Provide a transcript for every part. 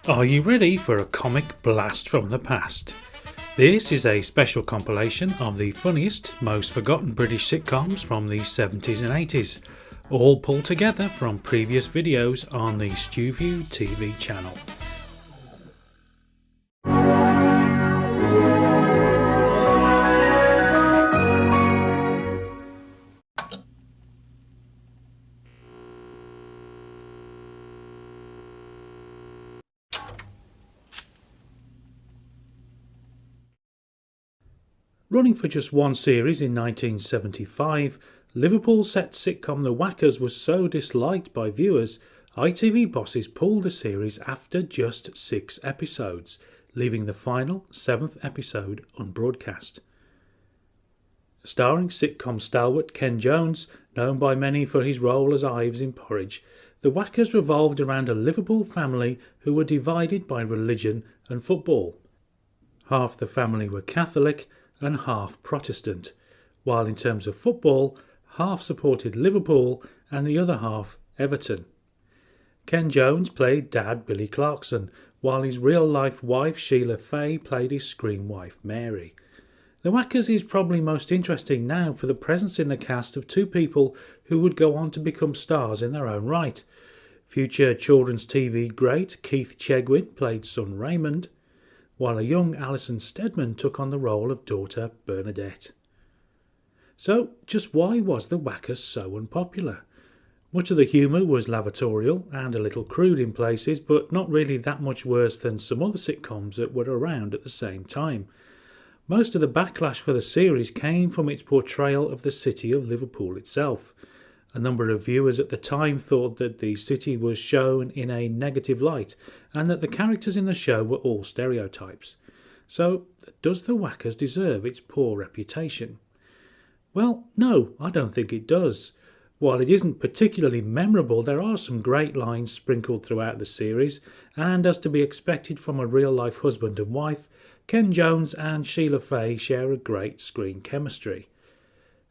Are you ready for a comic blast from the past? This is a special compilation of the funniest, most forgotten British sitcoms from the 70s and 80s, all pulled together from previous videos on the Stuview TV channel. Running for just one series in 1975, Liverpool set sitcom The Whackers was so disliked by viewers, ITV bosses pulled the series after just 6 episodes, leaving the final 7th episode unbroadcast. Starring sitcom stalwart Ken Jones, known by many for his role as Ives in Porridge, The Whackers revolved around a Liverpool family who were divided by religion and football. Half the family were Catholic and half Protestant, while in terms of football, half supported Liverpool and the other half Everton. Ken Jones played Dad Billy Clarkson, while his real-life wife Sheila Fay played his screen wife Mary. The Whackers is probably most interesting now for the presence in the cast of two people who would go on to become stars in their own right. Future children's TV great Keith Chegwin played son Raymond, while a young Alison Steadman took on the role of daughter Bernadette. So, just why was The Whackers so unpopular? Much of the humour was lavatorial and a little crude in places, but not really that much worse than some other sitcoms that were around at the same time. Most of the backlash for the series came from its portrayal of the city of Liverpool itself. A number of viewers at the time thought that the city was shown in a negative light and that the characters in the show were all stereotypes. So, does The Whackers deserve its poor reputation? Well, no, I don't think it does. While it isn't particularly memorable, there are some great lines sprinkled throughout the series, and as to be expected from a real-life husband and wife, Ken Jones and Sheila Fay share a great screen chemistry.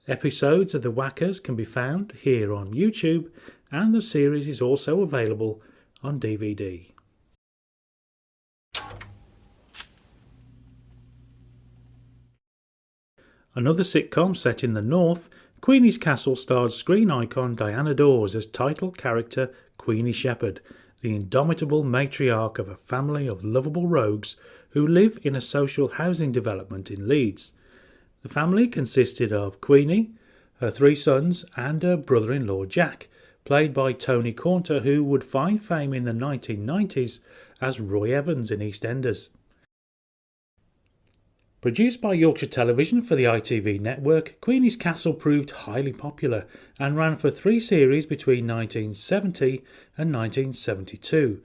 Episodes of The Whackers can be found here on YouTube, and the series is also available on DVD. Another sitcom set in the North, Queenie's Castle starred screen icon Diana Dawes as title character Queenie Shepherd, the indomitable matriarch of a family of lovable rogues who live in a social housing development in Leeds. The family consisted of Queenie, her 3 sons and her brother-in-law Jack, played by Tony Cornter, who would find fame in the 1990s as Roy Evans in EastEnders. Produced by Yorkshire Television for the ITV network, Queenie's Castle proved highly popular and ran for 3 series between 1970 and 1972.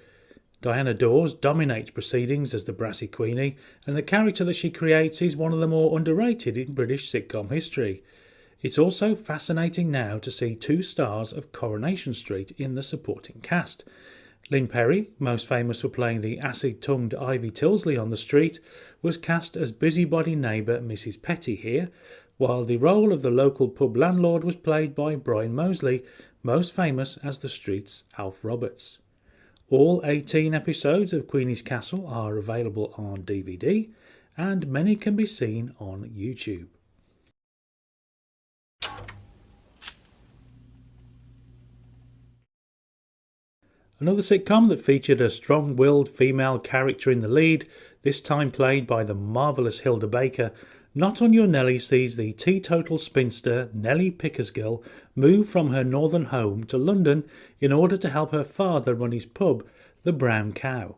Diana Dawes dominates proceedings as the brassy Queenie, and the character that she creates is one of the more underrated in British sitcom history. It's also fascinating now to see 2 stars of Coronation Street in the supporting cast. Lynn Perry, most famous for playing the acid-tongued Ivy Tilsley on The Street, was cast as busybody neighbour Mrs. Petty here, while the role of the local pub landlord was played by Brian Moseley, most famous as The Street's Alf Roberts. All 18 episodes of Queenie's Castle are available on DVD, and many can be seen on YouTube. Another sitcom that featured a strong-willed female character in the lead, this time played by the marvellous Hilda Baker, Not On Your Nelly sees the teetotal spinster Nellie Pickersgill move from her northern home to London in order to help her father run his pub, The Brown Cow.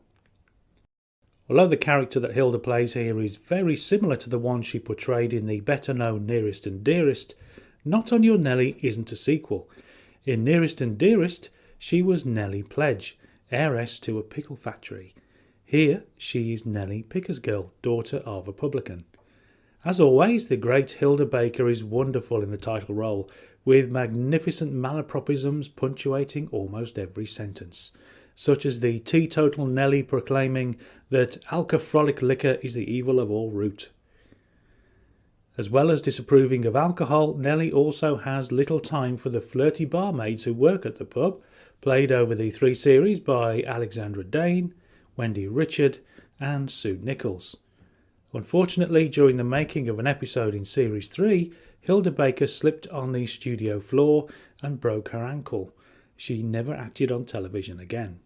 Although the character that Hilda plays here is very similar to the one she portrayed in the better-known Nearest and Dearest, Not On Your Nelly isn't a sequel. In Nearest and Dearest, she was Nellie Pledge, heiress to a pickle factory. Here, she is Nellie Pickersgill, daughter of a publican. As always, the great Hilda Baker is wonderful in the title role, with magnificent malapropisms punctuating almost every sentence, such as the teetotal Nellie proclaiming that alcoholic liquor is the evil of all root. As well as disapproving of alcohol, Nellie also has little time for the flirty barmaids who work at the pub, played over the 3 series by Alexandra Dane, Wendy Richard and Sue Nichols. Unfortunately, during the making of an episode in Series 3, Hilda Baker slipped on the studio floor and broke her ankle. She never acted on television again.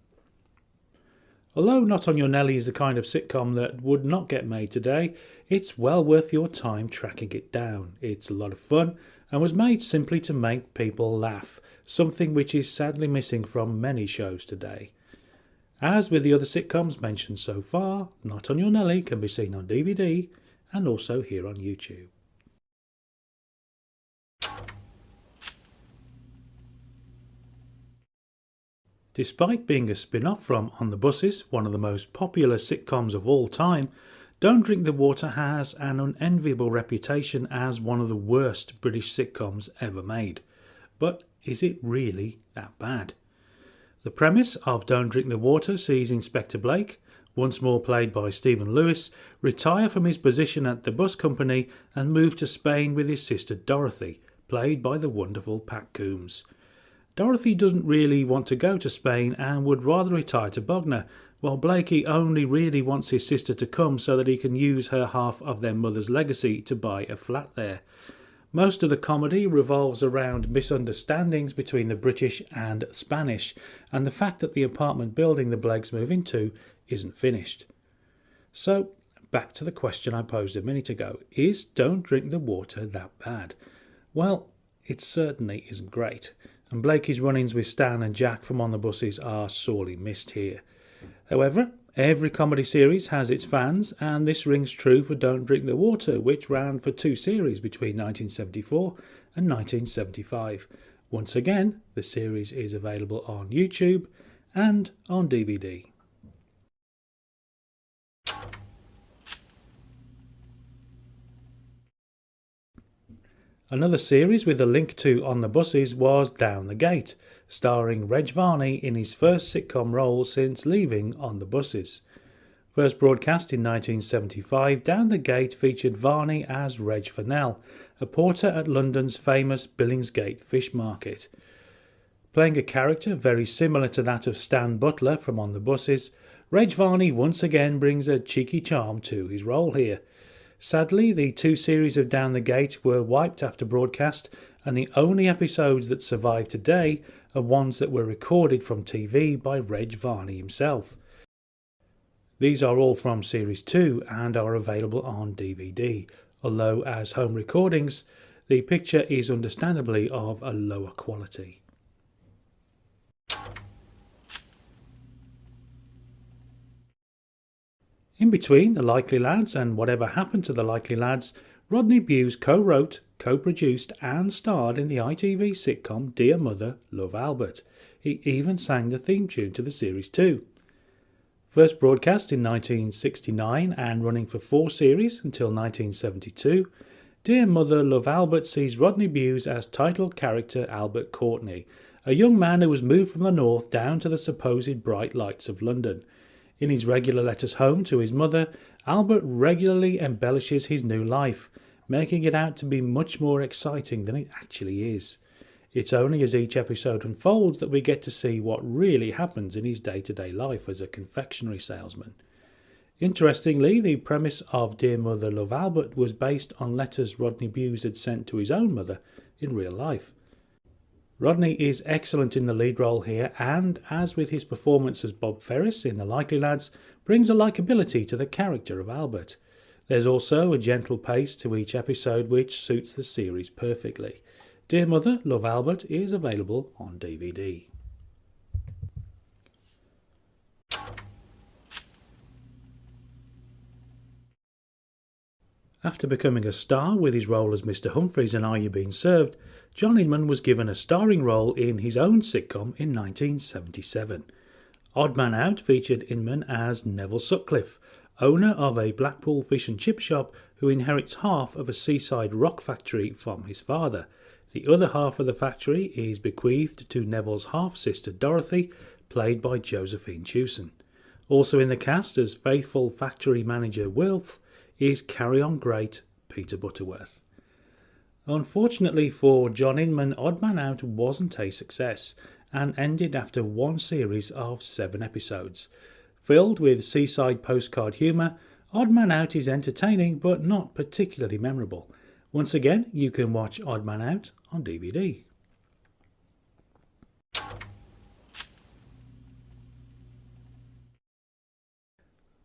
Although Not On Your Nelly is the kind of sitcom that would not get made today, it's well worth your time tracking it down. It's a lot of fun and was made simply to make people laugh, something which is sadly missing from many shows today. As with the other sitcoms mentioned so far, Not On Your Nelly can be seen on DVD and also here on YouTube. Despite being a spin-off from On the Buses, one of the most popular sitcoms of all time, Don't Drink the Water has an unenviable reputation as one of the worst British sitcoms ever made. But is it really that bad? The premise of Don't Drink the Water sees Inspector Blake, once more played by Stephen Lewis, retire from his position at the bus company and move to Spain with his sister Dorothy, played by the wonderful Pat Coombs. Dorothy doesn't really want to go to Spain and would rather retire to Bognor, while Blakey only really wants his sister to come so that he can use her half of their mother's legacy to buy a flat there. Most of the comedy revolves around misunderstandings between the British and Spanish, and the fact that the apartment building the Blakes move into isn't finished. So, back to the question I posed a minute ago. Is Don't Drink the Water that bad? Well, it certainly isn't great, and Blakey's run-ins with Stan and Jack from On the Buses are sorely missed here. However, every comedy series has its fans, and this rings true for Don't Drink the Water, which ran for 2 series between 1974 and 1975. Once again, the series is available on YouTube and on DVD. Another series with a link to On the Buses was Down the Gate, starring Reg Varney in his first sitcom role since leaving On the Buses. First broadcast in 1975, Down the Gate featured Varney as Reg Fennell, a porter at London's famous Billingsgate Fish Market. Playing a character very similar to that of Stan Butler from On the Buses, Reg Varney once again brings a cheeky charm to his role here. Sadly, the 2 series of Down the Gate were wiped after broadcast, and the only episodes that survive today are ones that were recorded from TV by Reg Varney himself. These are all from Series 2 and are available on DVD, although as home recordings, the picture is understandably of a lower quality. In between The Likely Lads and Whatever Happened to the Likely Lads, Rodney Bewes co-wrote, co-produced and starred in the ITV sitcom Dear Mother, Love Albert. He even sang the theme tune to the series too. First broadcast in 1969 and running for 4 series until 1972, Dear Mother, Love Albert sees Rodney Bewes as title character Albert Courtney, a young man who was moved from the north down to the supposed bright lights of London. In his regular letters home to his mother, Albert regularly embellishes his new life, making it out to be much more exciting than it actually is. It's only as each episode unfolds that we get to see what really happens in his day-to-day life as a confectionery salesman. Interestingly, the premise of Dear Mother, Love Albert was based on letters Rodney Bewes had sent to his own mother in real life. Rodney is excellent in the lead role here and, as with his performance as Bob Ferris in The Likely Lads, brings a likeability to the character of Albert. There's also a gentle pace to each episode which suits the series perfectly. Dear Mother, Love Albert is available on DVD. After becoming a star with his role as Mr. Humphreys in Are You Being Served, John Inman was given a starring role in his own sitcom in 1977. Odd Man Out featured Inman as Neville Sutcliffe, owner of a Blackpool fish and chip shop who inherits half of a seaside rock factory from his father. The other half of the factory is bequeathed to Neville's half-sister Dorothy, played by Josephine Tewson. Also in the cast as faithful factory manager Wilf is Carry On great Peter Butterworth. Unfortunately for John Inman, Odd Man Out wasn't a success and ended after 1 series of 7 episodes. Filled with seaside postcard humour, Odd Man Out is entertaining but not particularly memorable. Once again, you can watch Odd Man Out on DVD.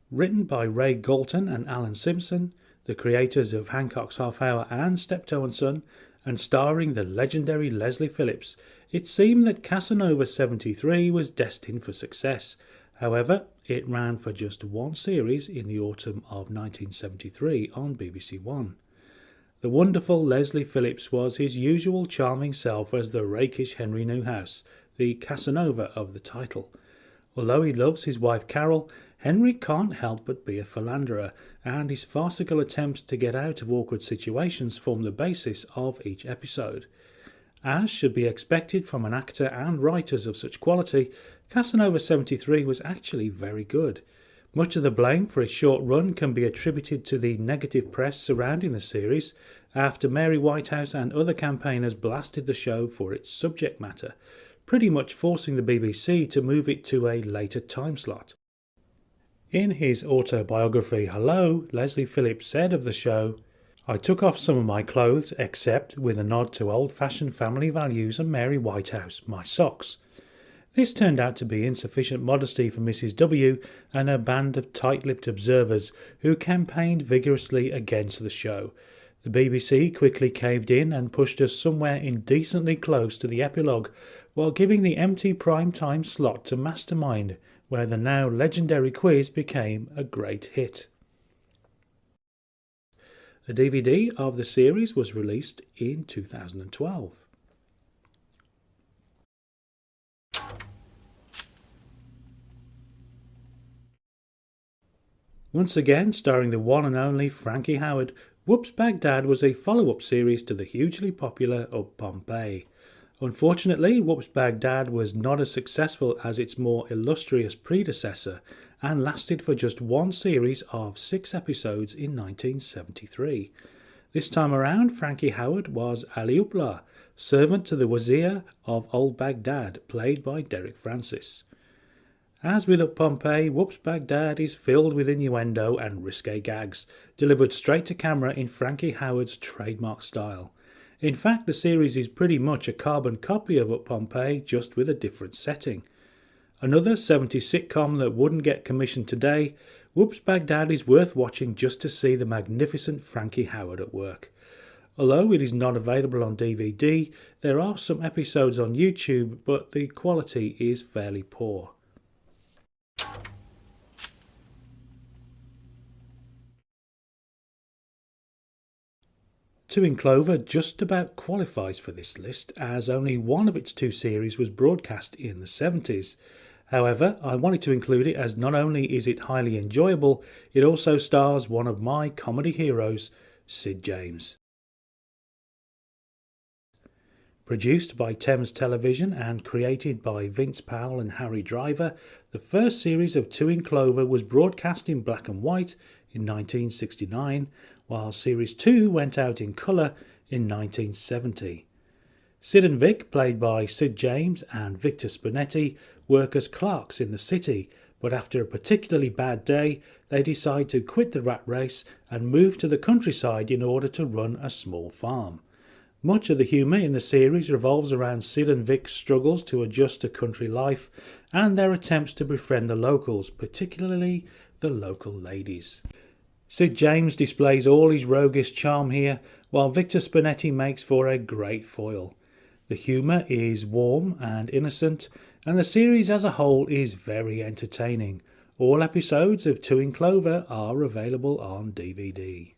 Written by Ray Galton and Alan Simpson, the creators of Hancock's Half Hour and Steptoe and Son, and starring the legendary Leslie Phillips, it seemed that Casanova 73 was destined for success. However, it ran for just one series in the autumn of 1973 on BBC One. The wonderful Leslie Phillips was his usual charming self as the rakish Henry Newhouse, the Casanova of the title. Although he loves his wife Carol, Henry can't help but be a philanderer, and his farcical attempts to get out of awkward situations form the basis of each episode. As should be expected from an actor and writers of such quality, Casanova 73 was actually very good. Much of the blame for its short run can be attributed to the negative press surrounding the series after Mary Whitehouse and other campaigners blasted the show for its subject matter, pretty much forcing the BBC to move it to a later time slot. In his autobiography Hello, Leslie Phillips said of the show, "I took off some of my clothes except, with a nod to old-fashioned family values and Mary Whitehouse, my socks." This turned out to be insufficient modesty for Mrs. W and her band of tight-lipped observers who campaigned vigorously against the show. The BBC quickly caved in and pushed us somewhere indecently close to the epilogue, while giving the empty prime-time slot to Mastermind, where the now legendary quiz became a great hit. A DVD of the series was released in 2012. Once again starring the one and only Frankie Howerd, Whoops Baghdad was a follow-up series to the hugely popular Up Pompeii. Unfortunately, Whoops Baghdad was not as successful as its more illustrious predecessor and lasted for just one series of 6 episodes in 1973. This time around, Frankie Howerd was Ali Upla, servant to the Wazir of Old Baghdad, played by Derek Francis. As with Up Pompeii, Whoops Baghdad is filled with innuendo and risque gags, delivered straight to camera in Frankie Howerd's trademark style. In fact, the series is pretty much a carbon copy of Up Pompeii, just with a different setting. Another 70s sitcom that wouldn't get commissioned today, Whoops Baghdad is worth watching just to see the magnificent Frankie Howerd at work. Although it is not available on DVD, there are some episodes on YouTube, but the quality is fairly poor. Two in Clover just about qualifies for this list, as only one of its 2 series was broadcast in the 70s. However, I wanted to include it as not only is it highly enjoyable, it also stars one of my comedy heroes, Sid James. Produced by Thames Television and created by Vince Powell and Harry Driver, the first series of Two in Clover was broadcast in black and white in 1969, while Series 2 went out in colour in 1970. Sid and Vic, played by Sid James and Victor Spinetti, work as clerks in the city, but after a particularly bad day, they decide to quit the rat race and move to the countryside in order to run a small farm. Much of the humour in the series revolves around Sid and Vic's struggles to adjust to country life and their attempts to befriend the locals, particularly the local ladies. Sid James displays all his roguish charm here, while Victor Spinetti makes for a great foil. The humour is warm and innocent, and the series as a whole is very entertaining. All episodes of Two in Clover are available on DVD.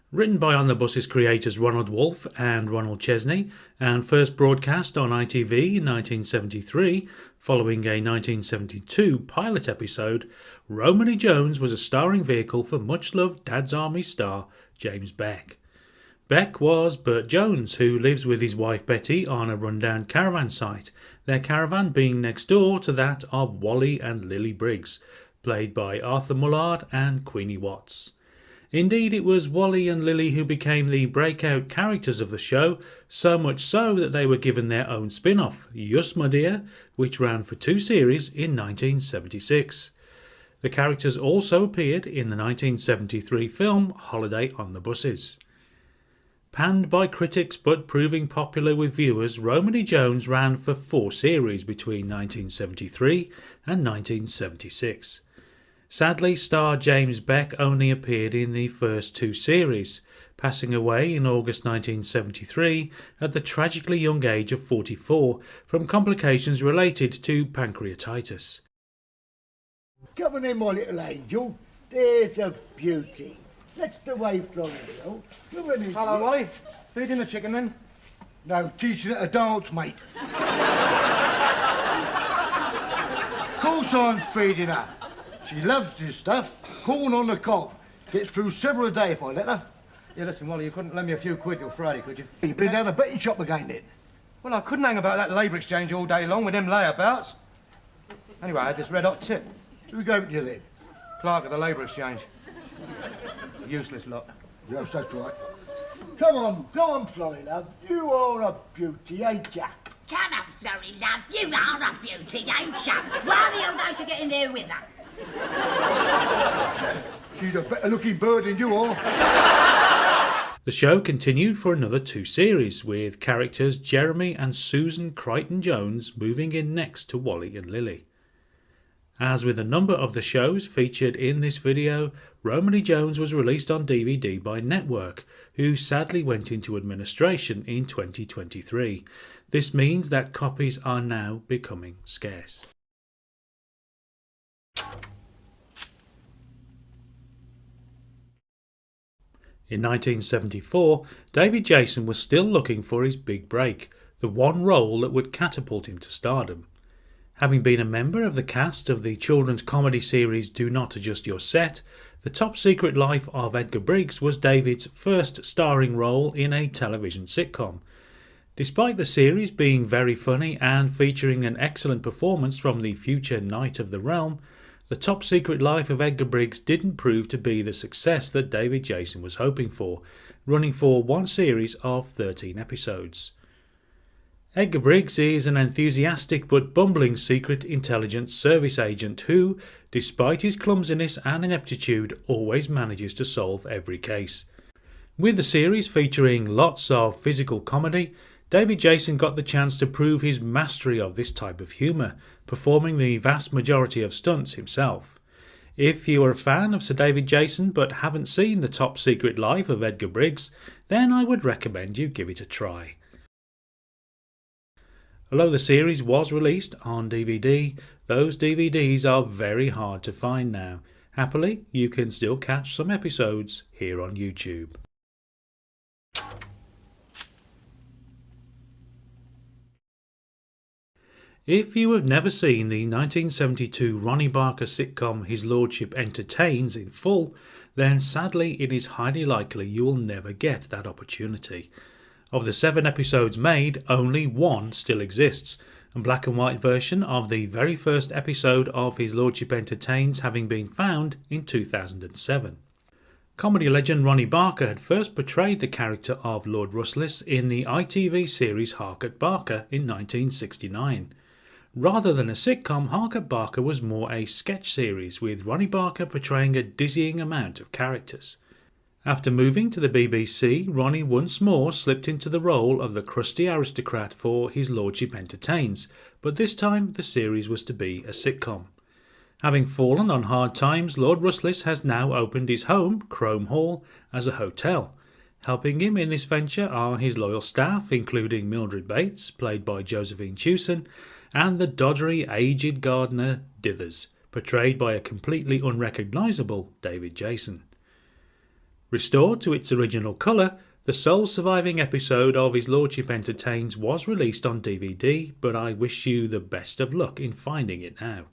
Written by On the Bus's creators Ronald Wolfe and Ronald Chesney, and first broadcast on ITV in 1973, following a 1972 pilot episode, Romany Jones was a starring vehicle for much-loved Dad's Army star James Beck. Beck was Bert Jones, who lives with his wife Betty on a rundown caravan site, their caravan being next door to that of Wally and Lily Briggs, played by Arthur Mullard and Queenie Watts. Indeed, it was Wally and Lily who became the breakout characters of the show, so much so that they were given their own spin-off, Yus My Dear, which ran for 2 series in 1976. The characters also appeared in the 1973 film Holiday on the Buses. Panned by critics but proving popular with viewers, Romany Jones ran for 4 series between 1973 and 1976. Sadly, star James Beck only appeared in the first 2 series, passing away in August 1973 at the tragically young age of 44 from complications related to pancreatitis. Come on in, my little angel. There's a beauty. Let's away from it, Will. Come on in. Hello, Wally. Feeding the chicken then? No, teaching it a dance, mate. Of course I'm feeding her. She loves this stuff. Corn on the cob. Gets through several a day if I let her. Yeah, listen, Wally, you couldn't lend me a few quid till Friday, could you? You've been down the betting shop again, then? Well, I couldn't hang about that labour exchange all day long with them layabouts. Anyway, I had this red-hot tip. Who gave it to you, then? Clerk at the labour exchange. Useless lot. Yes, that's right. Come on, Florrie, love. You are a beauty, ain't ya? Come up, Florrie, love. You are a beauty, ain't you? Why the hell don't you get in there with her? She's a better-looking bird than you are. The show continued for another 2 series, with characters Jeremy and Susan Crichton-Jones moving in next to Wally and Lily. As with a number of the shows featured in this video, Romany Jones was released on DVD by Network, who sadly went into administration in 2023. This means that copies are now becoming scarce. In 1974, David Jason was still looking for his big break, the one role that would catapult him to stardom. Having been a member of the cast of the children's comedy series Do Not Adjust Your Set, The Top Secret Life of Edgar Briggs was David's first starring role in a television sitcom. Despite the series being very funny and featuring an excellent performance from the future Knight of the Realm, The Top Secret Life of Edgar Briggs didn't prove to be the success that David Jason was hoping for, running for 1 series of 13 episodes. Edgar Briggs is an enthusiastic but bumbling secret intelligence service agent who, despite his clumsiness and ineptitude, always manages to solve every case. With the series featuring lots of physical comedy, David Jason got the chance to prove his mastery of this type of humour, performing the vast majority of stunts himself. If you are a fan of Sir David Jason but haven't seen The Top Secret Life of Edgar Briggs, then I would recommend you give it a try. Although the series was released on DVD, those DVDs are very hard to find now. Happily, you can still catch some episodes here on YouTube. If you have never seen the 1972 Ronnie Barker sitcom His Lordship Entertains in full, then sadly it is highly likely you will never get that opportunity. Of the 7 episodes made, only 1 still exists, a black and white version of the very first episode of His Lordship Entertains having been found in 2007. Comedy legend Ronnie Barker had first portrayed the character of Lord Rustless in the ITV series Hark at Barker in 1969. Rather than a sitcom, Hark at Barker was more a sketch series, with Ronnie Barker portraying a dizzying amount of characters. After moving to the BBC, Ronnie once more slipped into the role of the crusty aristocrat for His Lordship Entertains, but this time the series was to be a sitcom. Having fallen on hard times, Lord Rustless has now opened his home, Crome Hall, as a hotel. Helping him in this venture are his loyal staff, including Mildred Bates, played by Josephine Tewson, and the doddery, aged gardener Dithers, portrayed by a completely unrecognisable David Jason. Restored to its original colour, the sole surviving episode of His Lordship Entertains was released on DVD, but I wish you the best of luck in finding it now.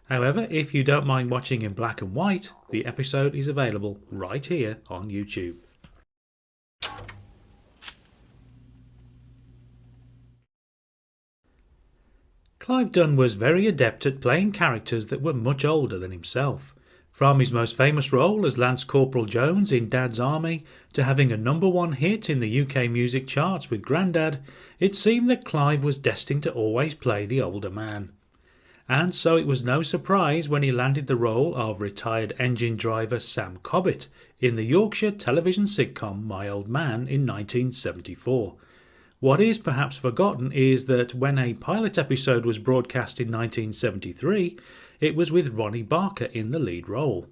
However, if you don't mind watching in black and white, the episode is available right here on YouTube. Clive Dunn was very adept at playing characters that were much older than himself. From his most famous role as Lance Corporal Jones in Dad's Army to having a #1 hit in the UK music charts with Grandad, it seemed that Clive was destined to always play the older man. And so it was no surprise when he landed the role of retired engine driver Sam Cobbett in the Yorkshire television sitcom My Old Man in 1974. What is perhaps forgotten is that when a pilot episode was broadcast in 1973, it was with Ronnie Barker in the lead role.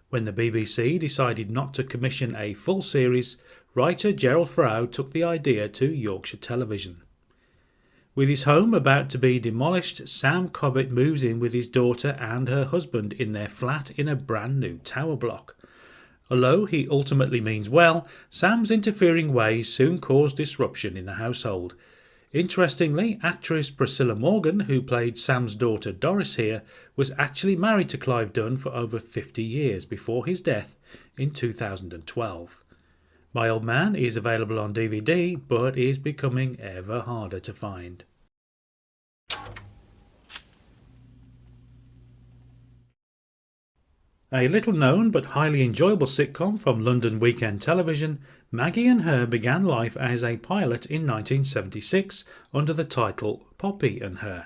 When the BBC decided not to commission a full series, writer Gerald Frow took the idea to Yorkshire Television. With his home about to be demolished, Sam Cobbett moves in with his daughter and her husband in their flat in a brand new tower block. Although he ultimately means well, Sam's interfering ways soon cause disruption in the household. Interestingly, actress Priscilla Morgan, who played Sam's daughter Doris here, was actually married to Clive Dunn for over 50 years before his death in 2012. My Old Man is available on DVD, but is becoming ever harder to find. A little-known but highly enjoyable sitcom from London Weekend Television, Maggie and Her began life as a pilot in 1976 under the title Poppy and Her.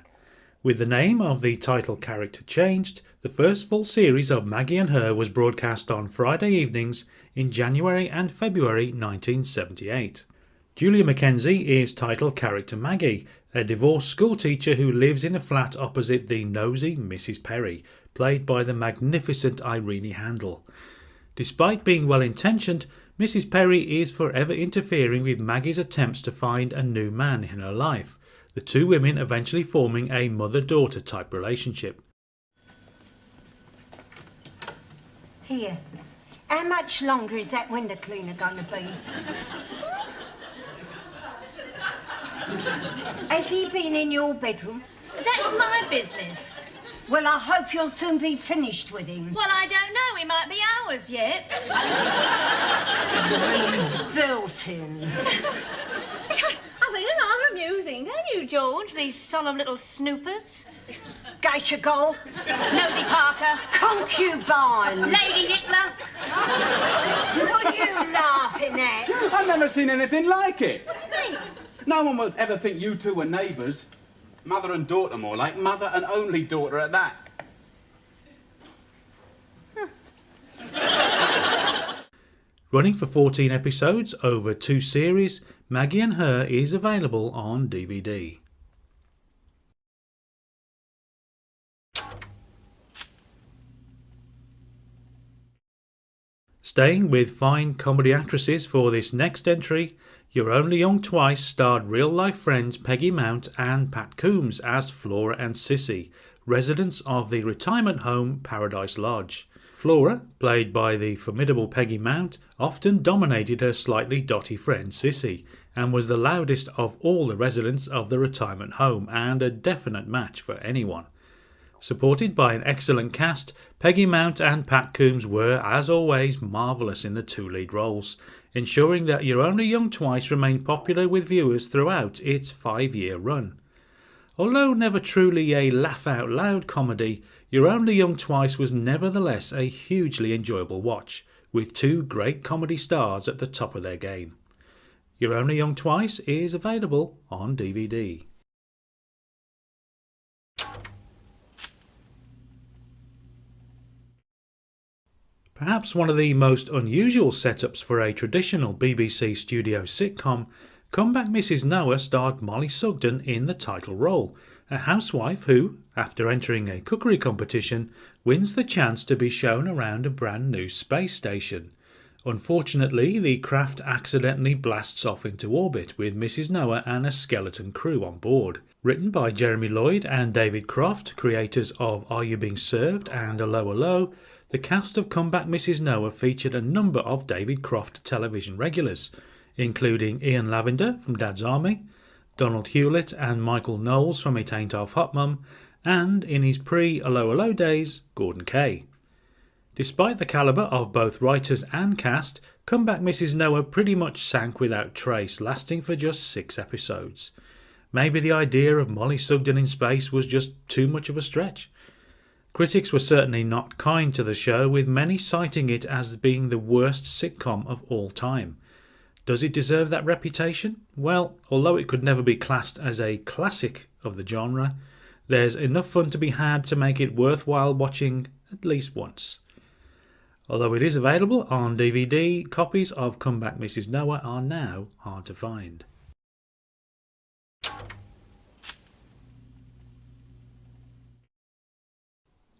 With the name of the title character changed, the first full series of Maggie and Her was broadcast on Friday evenings in January and February 1978. Julia Mackenzie is title character Maggie, a divorced schoolteacher who lives in a flat opposite the nosy Mrs. Perry, played by the magnificent Irene Handel. Despite being well-intentioned, Mrs. Perry is forever interfering with Maggie's attempts to find a new man in her life, the two women eventually forming a mother-daughter type relationship. Here, how much longer is that window cleaner going to be? Has he been in your bedroom? That's my business. Well, I hope you'll soon be finished with him. Well, I don't know. It might be hours yet. Wilton. I think they're rather amusing, don't you, George? These solemn little snoopers. Geisha Gull. Nosy Parker. Concubine. Lady Hitler. What are you laughing at? I've never seen anything like it. Hey. No one would ever think you two were neighbours. Mother and daughter, more like. Mother and only daughter at that. Running for 14 episodes over 2 series, Maggie and Her is available on DVD. Staying with fine comedy actresses for this next entry, You're Only Young Twice starred real-life friends Peggy Mount and Pat Coombs as Flora and Sissy, residents of the retirement home Paradise Lodge. Flora, played by the formidable Peggy Mount, often dominated her slightly dotty friend Sissy, and was the loudest of all the residents of the retirement home and a definite match for anyone. Supported by an excellent cast, Peggy Mount and Pat Coombs were, as always, marvellous in the 2 lead roles, ensuring that You're Only Young Twice remained popular with viewers throughout its 5-year run. Although never truly a laugh-out-loud comedy, You're Only Young Twice was nevertheless a hugely enjoyable watch, with 2 great comedy stars at the top of their game. You're Only Young Twice is available on DVD. Perhaps one of the most unusual setups for a traditional BBC studio sitcom, Comeback Mrs. Noah starred Molly Sugden in the title role, a housewife who, after entering a cookery competition, wins the chance to be shown around a brand new space station. Unfortunately, the craft accidentally blasts off into orbit with Mrs. Noah and a skeleton crew on board. Written by Jeremy Lloyd and David Croft, creators of Are You Being Served and Allo Allo, the cast of Comeback Mrs. Noah featured a number of David Croft television regulars, including Ian Lavender from Dad's Army, Donald Hewlett and Michael Knowles from It Ain't Half Hot Mum, and in his pre-Allo Allo days, Gordon Kay. Despite the calibre of both writers and cast, Comeback Mrs. Noah pretty much sank without trace, lasting for just 6 episodes. Maybe the idea of Molly Sugden in space was just too much of a stretch. Critics were certainly not kind to the show, with many citing it as being the worst sitcom of all time. Does it deserve that reputation? Well, although it could never be classed as a classic of the genre, there's enough fun to be had to make it worthwhile watching at least once. Although it is available on DVD, copies of Come Back Mrs. Noah are now hard to find.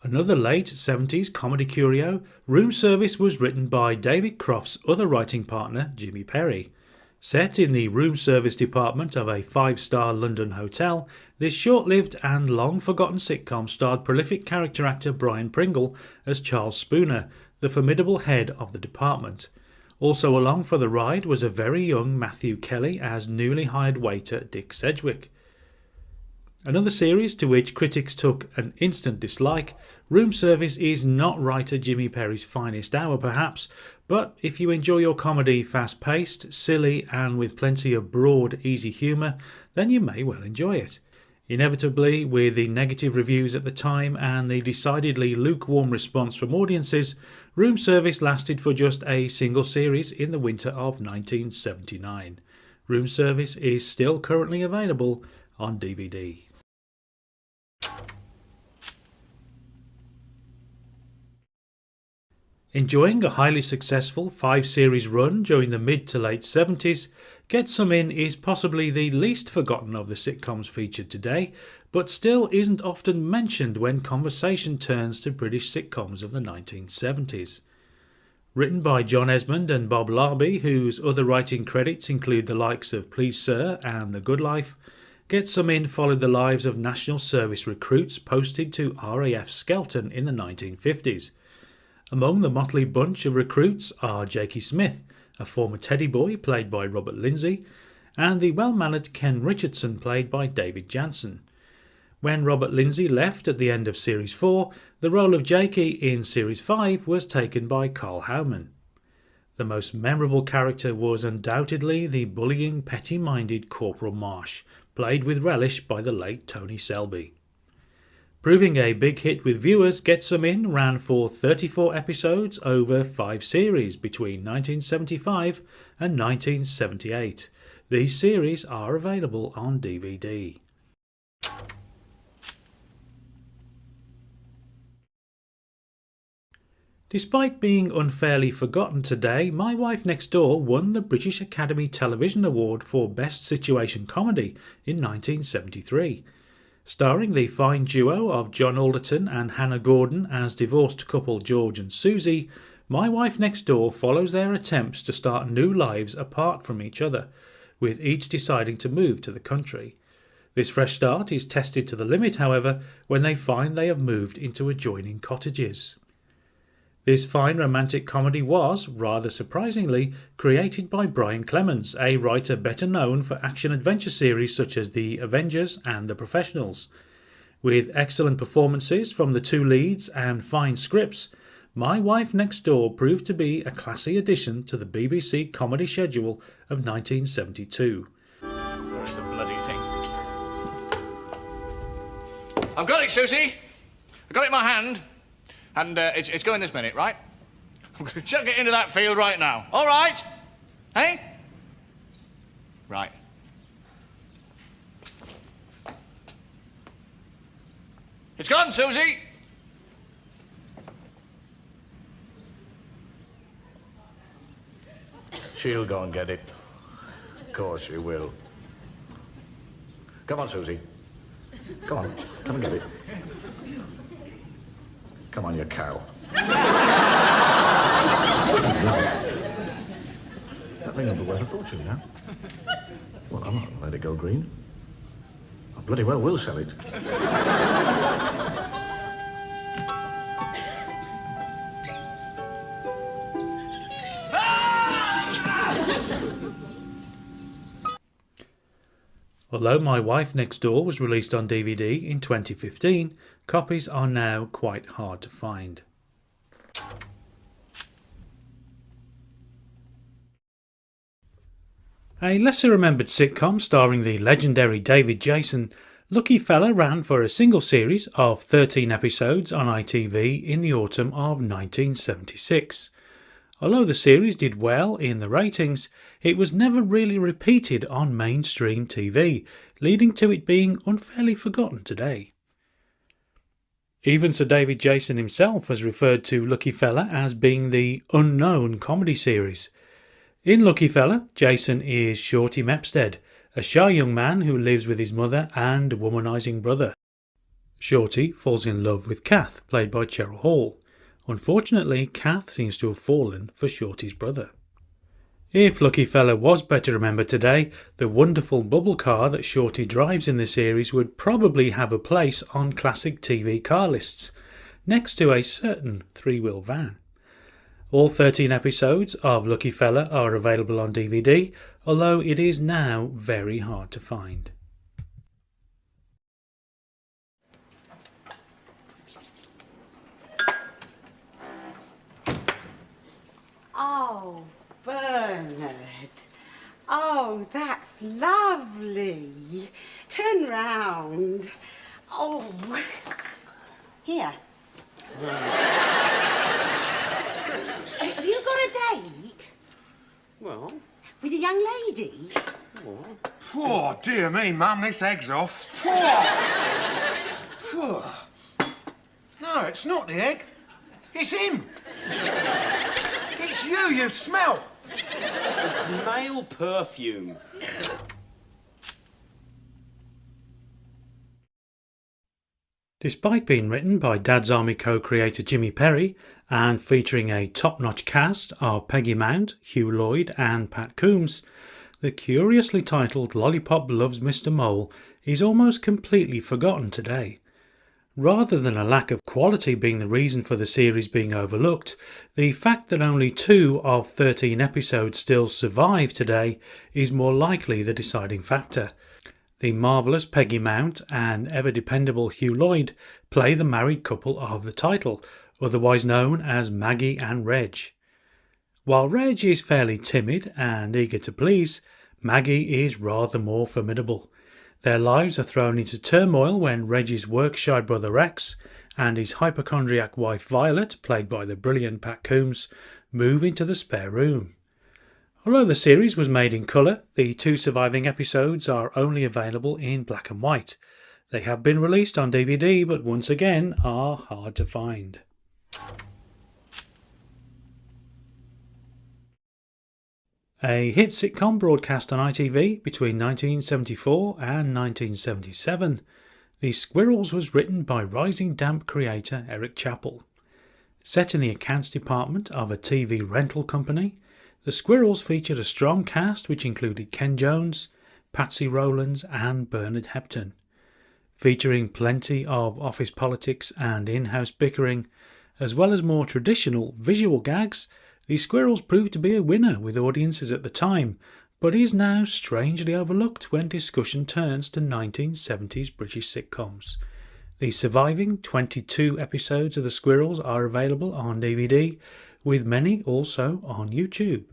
Another late 70s comedy curio, Room Service was written by David Croft's other writing partner, Jimmy Perry. Set in the room service department of a 5-star London hotel, this short-lived and long-forgotten sitcom starred prolific character actor Brian Pringle as Charles Spooner, the formidable head of the department. Also along for the ride was a very young Matthew Kelly as newly hired waiter Dick Sedgwick. Another series to which critics took an instant dislike, Room Service is not writer Jimmy Perry's finest hour perhaps, but if you enjoy your comedy fast-paced, silly and with plenty of broad, easy humour, then you may well enjoy it. Inevitably, with the negative reviews at the time and the decidedly lukewarm response from audiences, Room Service lasted for just a single series in the winter of 1979. Room Service is still currently available on DVD. Enjoying a highly successful 5-series run during the mid to late 70s, Get Some In is possibly the least forgotten of the sitcoms featured today, but still isn't often mentioned when conversation turns to British sitcoms of the 1970s. Written by John Esmond and Bob Larby, whose other writing credits include the likes of Please Sir and The Good Life, Get Some In followed the lives of National Service recruits posted to RAF Skelton in the 1950s. Among the motley bunch of recruits are Jakey Smith, a former teddy boy played by Robert Lindsay, and the well-mannered Ken Richardson played by David Jansen. When Robert Lindsay left at the end of Series 4, the role of Jakey in Series 5 was taken by Carl Howman. The most memorable character was undoubtedly the bullying, petty-minded Corporal Marsh, played with relish by the late Tony Selby. Proving a big hit with viewers, Get Some In ran for 34 episodes over 5 series between 1975 and 1978. These series are available on DVD. Despite being unfairly forgotten today, My Wife Next Door won the British Academy Television Award for Best Situation Comedy in 1973. Starring the fine duo of John Alderton and Hannah Gordon as divorced couple George and Susie, My Wife Next Door follows their attempts to start new lives apart from each other, with each deciding to move to the country. This fresh start is tested to the limit, however, when they find they have moved into adjoining cottages. This fine romantic comedy was, rather surprisingly, created by Brian Clemens, a writer better known for action-adventure series such as The Avengers and The Professionals. With excellent performances from the two leads and fine scripts, My Wife Next Door proved to be a classy addition to the BBC comedy schedule of 1972. Where's the bloody thing? I've got it, Susie! I've got it in my hand. And it's going this minute, right? I'm going to chuck it into that field right now. All right? Hey? Right. It's gone, Susie! She'll go and get it. Of course she will. Come on, Susie. Come on, come and get it. Come on, you cow. That ring will be worth a fortune now. Well, I'm not going to let it go green. I bloody well will sell it. Although My Wife Next Door was released on DVD in 2015, copies are now quite hard to find. A lesser remembered sitcom starring the legendary David Jason Lucky Fella ran for a single series of 13 episodes on ITV in the autumn of 1976. Although the series did well in the ratings, it was never really repeated on mainstream TV, leading to it being unfairly forgotten today. Even Sir David Jason himself has referred to Lucky Fella as being the unknown comedy series. In Lucky Fella, Jason is Shorty Mepstead, a shy young man who lives with his mother and womanising brother. Shorty falls in love with Kath, played by Cheryl Hall. Unfortunately, Kath seems to have fallen for Shorty's brother. If Lucky Fella was better remembered today, the wonderful bubble car that Shorty drives in the series would probably have a place on classic TV car lists, next to a certain three-wheel van. All 13 episodes of Lucky Fella are available on DVD, although it is now very hard to find. Oh, Bernard. Oh, that's lovely. Turn round. Oh, here. Have you got a date? Well, with a young lady? what? Oh, dear me, Mum, this egg's off. No, it's not the egg. It's him. It's you smell. It's male perfume. Despite being written by Dad's Army co-creator Jimmy Perry and featuring a top-notch cast of Peggy Mount, Hugh Lloyd and Pat Coombs, the curiously titled Lollipop Loves Mr. Mole is almost completely forgotten today. Rather than a lack of quality being the reason for the series being overlooked, the fact that only 2 of 13 episodes still survive today is more likely the deciding factor. The marvellous Peggy Mount and ever-dependable Hugh Lloyd play the married couple of the title, otherwise known as Maggie and Reg. While Reg is fairly timid and eager to please, Maggie is rather more formidable. Their lives are thrown into turmoil when Reg's work-shy brother Rex and his hypochondriac wife Violet, played by the brilliant Pat Coombs, move into the spare room. Although the series was made in colour, the 2 surviving episodes are only available in black and white. They have been released on DVD, but once again are hard to find. A hit sitcom broadcast on ITV between 1974 and 1977, The Squirrels was written by Rising Damp creator Eric Chappell. Set in the accounts department of a TV rental company, The Squirrels featured a strong cast which included Ken Jones, Patsy Rowlands and Bernard Hepton. Featuring plenty of office politics and in-house bickering, as well as more traditional visual gags, The Squirrels proved to be a winner with audiences at the time, but is now strangely overlooked when discussion turns to 1970s British sitcoms. The surviving 22 episodes of The Squirrels are available on DVD, with many also on YouTube.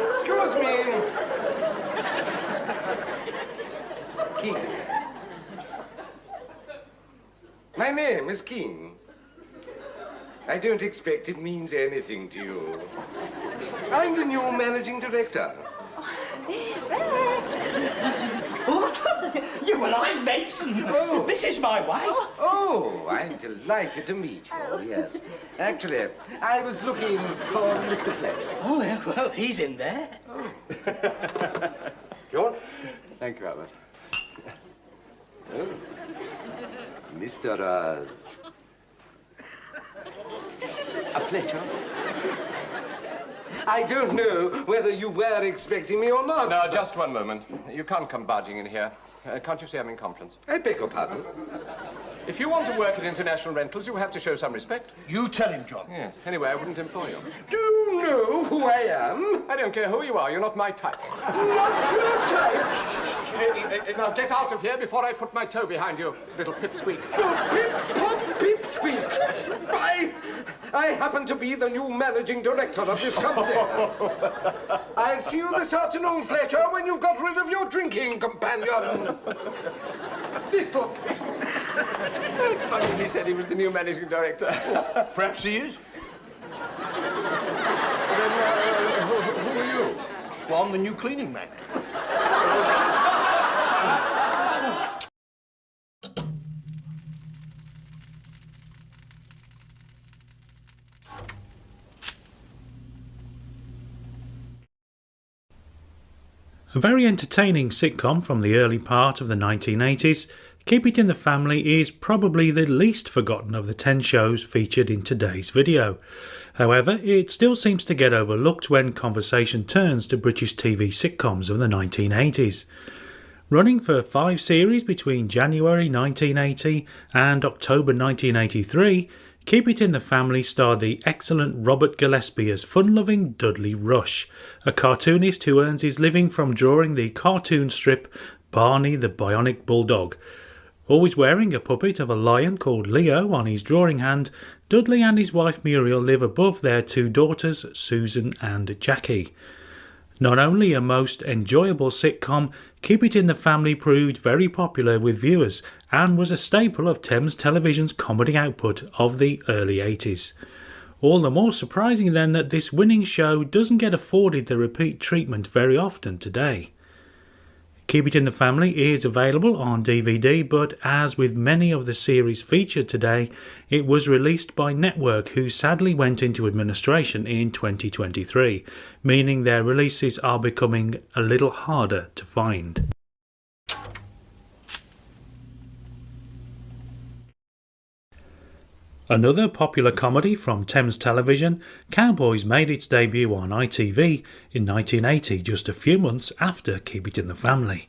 Excuse me. Keane. My name is Keane. I don't expect it means anything to you. I'm the new managing director. Well, I'm Mason. Oh. This is my wife. Oh, I'm delighted to meet you, yes. Actually, I was looking for Mr. Fletcher. Oh, yeah, well, he's in there. Oh. John? Thank you, Albert. Oh. Mr. Fletcher? I don't know whether you were expecting me or not. No, just one moment. You can't come barging in here. Can't you see I'm in conference? I beg your pardon? If you want to work at International Rentals, you have to show some respect. You tell him, John. Yes. Anyway, I wouldn't employ you. Do you know who I am? I don't care who you are. You're not my type. Not your type? Now get out of here before I put my toe behind you, little pipsqueak. Pipsqueak! I happen to be the new managing director of this company. I'll see you this afternoon, Fletcher, when you've got rid of your drinking companion. Little thief. It's funny when he said he was the new managing director. Perhaps he is. Then, who are you? Well, I'm the new cleaning man. A very entertaining sitcom from the early part of the 1980s, Keep It in the Family is probably the least forgotten of the 10 shows featured in today's video. However, it still seems to get overlooked when conversation turns to British TV sitcoms of the 1980s. Running for 5 series between January 1980 and October 1983, Keep It in the Family starred the excellent Robert Gillespie as fun-loving Dudley Rush, a cartoonist who earns his living from drawing the cartoon strip Barney the Bionic Bulldog. Always wearing a puppet of a lion called Leo on his drawing hand, Dudley and his wife Muriel live above their 2 daughters, Susan and Jackie. Not only a most enjoyable sitcom, Keep It in the Family proved very popular with viewers and was a staple of Thames Television's comedy output of the early 80s. All the more surprising then that this winning show doesn't get afforded the repeat treatment very often today. Keep It in the Family is available on DVD, but as with many of the series featured today, it was released by Network, who sadly went into administration in 2023, meaning their releases are becoming a little harder to find. Another popular comedy from Thames Television, Cowboys made its debut on ITV in 1980, just a few months after Keep It in the Family.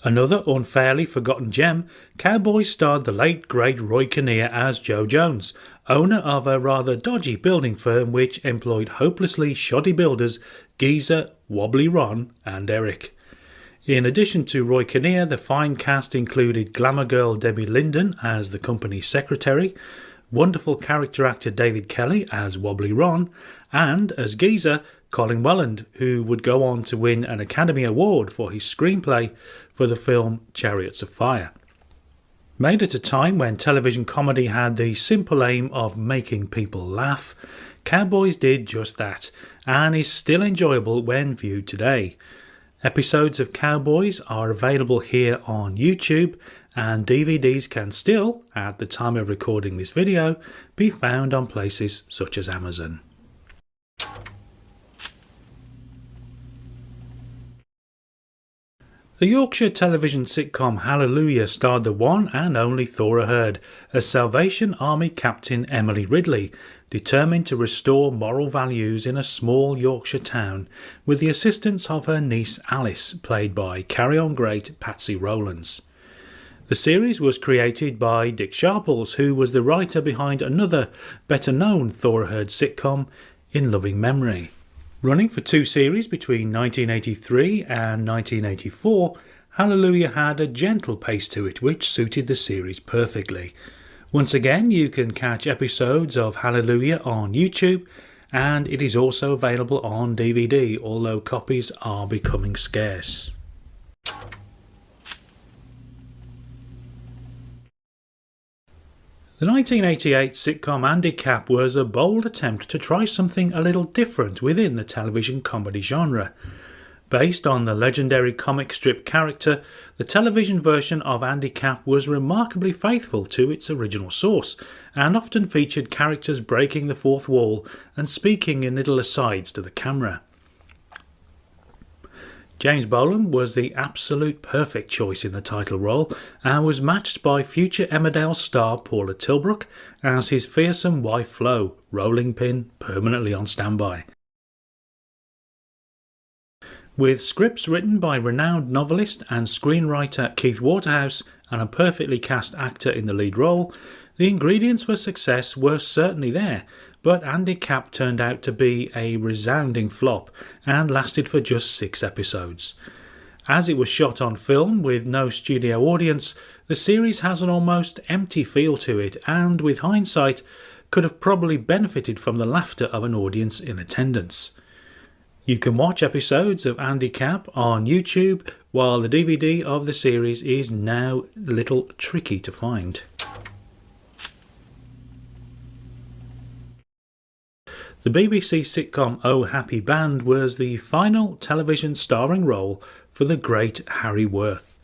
Another unfairly forgotten gem, Cowboys starred the late great Roy Kinnear as Joe Jones, owner of a rather dodgy building firm which employed hopelessly shoddy builders Geezer, Wobbly Ron and Eric. In addition to Roy Kinnear, the fine cast included glamour girl Debbie Linden as the company's secretary, wonderful character actor David Kelly as Wobbly Ron, and as Geezer, Colin Welland, who would go on to win an Academy Award for his screenplay for the film Chariots of Fire. Made at a time when television comedy had the simple aim of making people laugh, Cowboys did just that, and is still enjoyable when viewed today. Episodes of Cowboys are available here on YouTube, and DVDs can still, at the time of recording this video, be found on places such as Amazon. The Yorkshire television sitcom Hallelujah starred the one and only Thora Hird as Salvation Army Captain Emily Ridley, determined to restore moral values in a small Yorkshire town with the assistance of her niece Alice, played by Carry On great Patsy Rowlands. The series was created by Dick Sharples, who was the writer behind another better-known Thora Hird sitcom, In Loving Memory. Running for 2 series between 1983 and 1984, Hallelujah had a gentle pace to it which suited the series perfectly. Once again, you can catch episodes of Hallelujah on YouTube, and it is also available on DVD, although copies are becoming scarce. The 1988 sitcom Andy Capp was a bold attempt to try something a little different within the television comedy genre. Based on the legendary comic strip character, the television version of Andy Capp was remarkably faithful to its original source, and often featured characters breaking the fourth wall and speaking in little asides to the camera. James Bolam was the absolute perfect choice in the title role and was matched by future Emmerdale star Paula Tilbrook as his fearsome wife Flo, rolling pin permanently on standby. With scripts written by renowned novelist and screenwriter Keith Waterhouse and a perfectly cast actor in the lead role, the ingredients for success were certainly there, but Andy Capp turned out to be a resounding flop and lasted for just 6 episodes. As it was shot on film with no studio audience, the series has an almost empty feel to it, and with hindsight, could have probably benefited from the laughter of an audience in attendance. You can watch episodes of Andy Capp on YouTube, while the DVD of the series is now a little tricky to find. The BBC sitcom Oh Happy Band was the final television starring role for the great Harry Worth.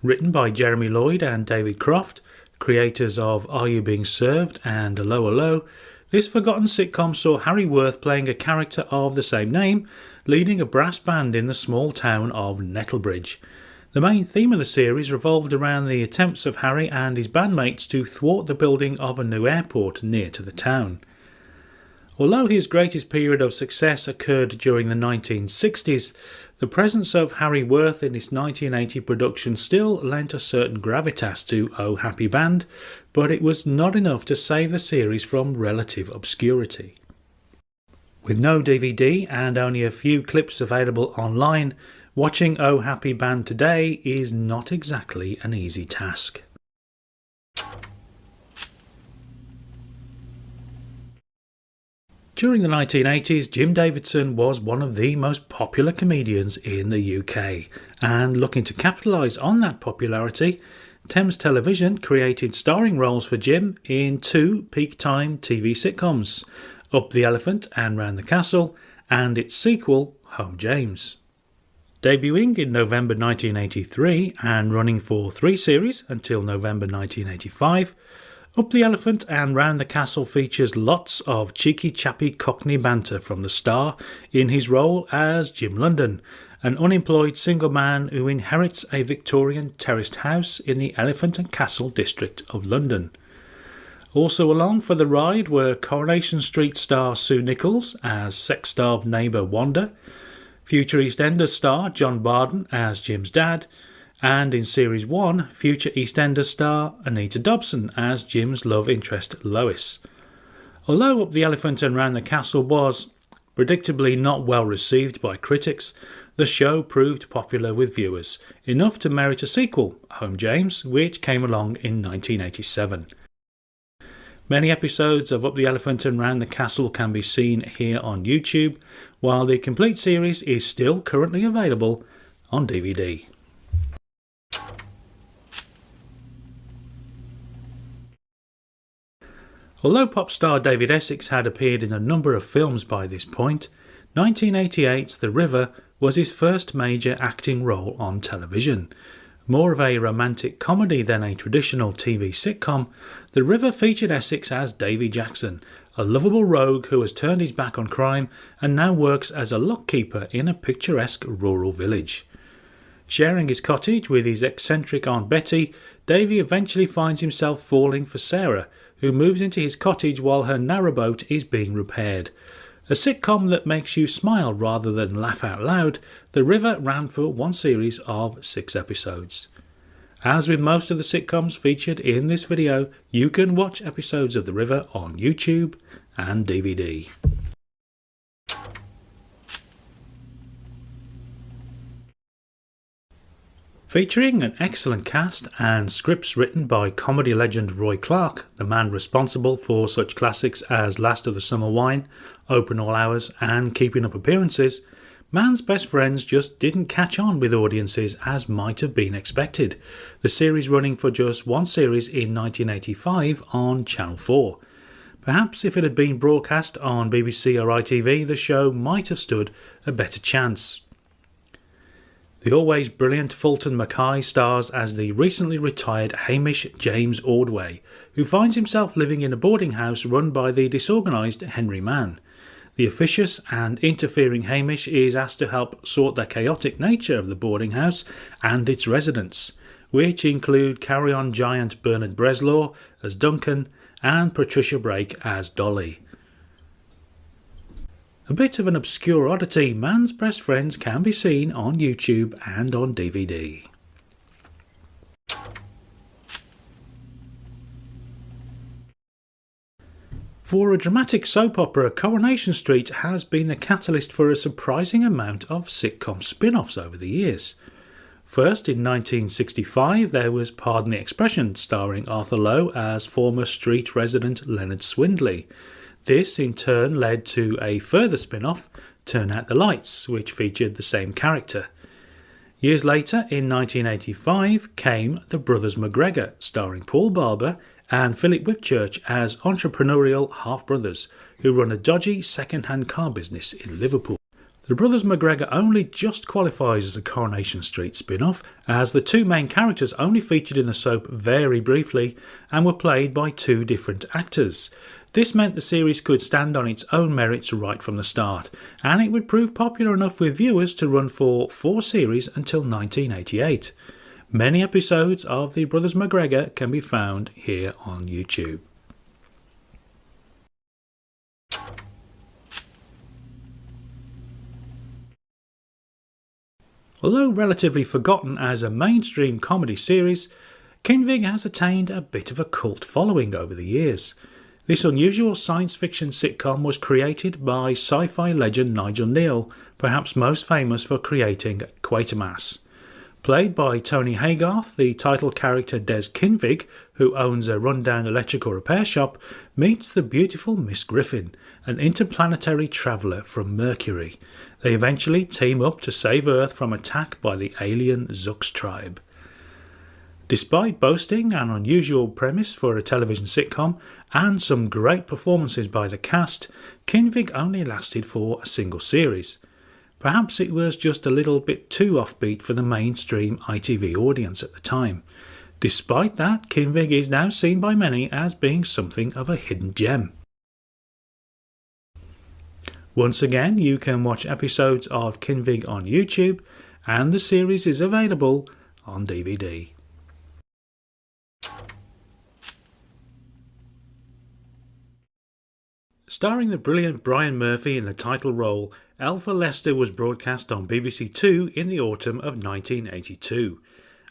Written by Jeremy Lloyd and David Croft, creators of Are You Being Served and 'Allo 'Allo, this forgotten sitcom saw Harry Worth playing a character of the same name, leading a brass band in the small town of Nettlebridge. The main theme of the series revolved around the attempts of Harry and his bandmates to thwart the building of a new airport near to the town. Although his greatest period of success occurred during the 1960s, the presence of Harry Worth in his 1980 production still lent a certain gravitas to Oh Happy Band, but it was not enough to save the series from relative obscurity. With no DVD and only a few clips available online, watching Oh Happy Band today is not exactly an easy task. During the 1980s, Jim Davidson was one of the most popular comedians in the UK, and looking to capitalise on that popularity, Thames Television created starring roles for Jim in two peak-time TV sitcoms, Up the Elephant and Round the Castle, and its sequel, Home James. Debuting in November 1983 and running for 3 series until November 1985, Up the Elephant and Round the Castle features lots of cheeky chappy cockney banter from the star in his role as Jim London, an unemployed single man who inherits a Victorian terraced house in the Elephant and Castle district of London. Also along for the ride were Coronation Street star Sue Nichols as sex-starved neighbour Wanda, future EastEnders star John Barden as Jim's dad, and in Series 1, future EastEnders star Anita Dobson as Jim's love interest Lois. Although Up the Elephant and Round the Castle was predictably not well received by critics, the show proved popular with viewers, enough to merit a sequel, Home James, which came along in 1987. Many episodes of Up the Elephant and Round the Castle can be seen here on YouTube, while the complete series is still currently available on DVD. Although pop star David Essex had appeared in a number of films by this point, 1988's The River was his first major acting role on television. More of a romantic comedy than a traditional TV sitcom, The River featured Essex as Davy Jackson, a lovable rogue who has turned his back on crime and now works as a lockkeeper in a picturesque rural village. Sharing his cottage with his eccentric Aunt Betty, Davy eventually finds himself falling for Sarah, who moves into his cottage while her narrowboat is being repaired. A sitcom that makes you smile rather than laugh out loud, The River ran for 1 series of 6 episodes. As with most of the sitcoms featured in this video, you can watch episodes of The River on YouTube and DVD. Featuring an excellent cast and scripts written by comedy legend Roy Clark, the man responsible for such classics as Last of the Summer Wine, Open All Hours and Keeping Up Appearances, Man's Best Friends just didn't catch on with audiences as might have been expected, the series running for just 1 series in 1985 on Channel 4. Perhaps if it had been broadcast on BBC or ITV, the show might have stood a better chance. The always brilliant Fulton Mackay stars as the recently retired Hamish James Ordway, who finds himself living in a boarding house run by the disorganised Henry Mann. The officious and interfering Hamish is asked to help sort the chaotic nature of the boarding house and its residents, which include carry-on giant Bernard Breslaw as Duncan and Patricia Brake as Dolly. A bit of an obscure oddity, Man's Best Friends can be seen on YouTube and on DVD. For a dramatic soap opera, Coronation Street has been the catalyst for a surprising amount of sitcom spin-offs over the years. First, in 1965, there was Pardon the Expression, starring Arthur Lowe as former street resident Leonard Swindley. This, in turn, led to a further spin-off, Turn Out the Lights, which featured the same character. Years later, in 1985, came The Brothers McGregor, starring Paul Barber and Philip Whitchurch as entrepreneurial half-brothers who run a dodgy second-hand car business in Liverpool. The Brothers McGregor only just qualifies as a Coronation Street spin-off, as the two main characters only featured in the soap very briefly and were played by two different actors. This meant the series could stand on its own merits right from the start, and it would prove popular enough with viewers to run for 4 series until 1988. Many episodes of The Brothers McGregor can be found here on YouTube. Although relatively forgotten as a mainstream comedy series, Kinvig has attained a bit of a cult following over the years. This unusual science fiction sitcom was created by sci-fi legend Nigel Neal, perhaps most famous for creating Quatermass. Played by Tony Haygarth, the title character Des Kinvig, who owns a rundown electrical repair shop, meets the beautiful Miss Griffin, an interplanetary traveller from Mercury. They eventually team up to save Earth from attack by the alien Zux tribe. Despite boasting an unusual premise for a television sitcom and some great performances by the cast, Kinvig only lasted for a single series. Perhaps it was just a little bit too offbeat for the mainstream ITV audience at the time. Despite that, Kinvig is now seen by many as being something of a hidden gem. Once again, you can watch episodes of Kinvig on YouTube, and the series is available on DVD. Starring the brilliant Brian Murphy in the title role, Alpha Lester was broadcast on BBC Two in the autumn of 1982.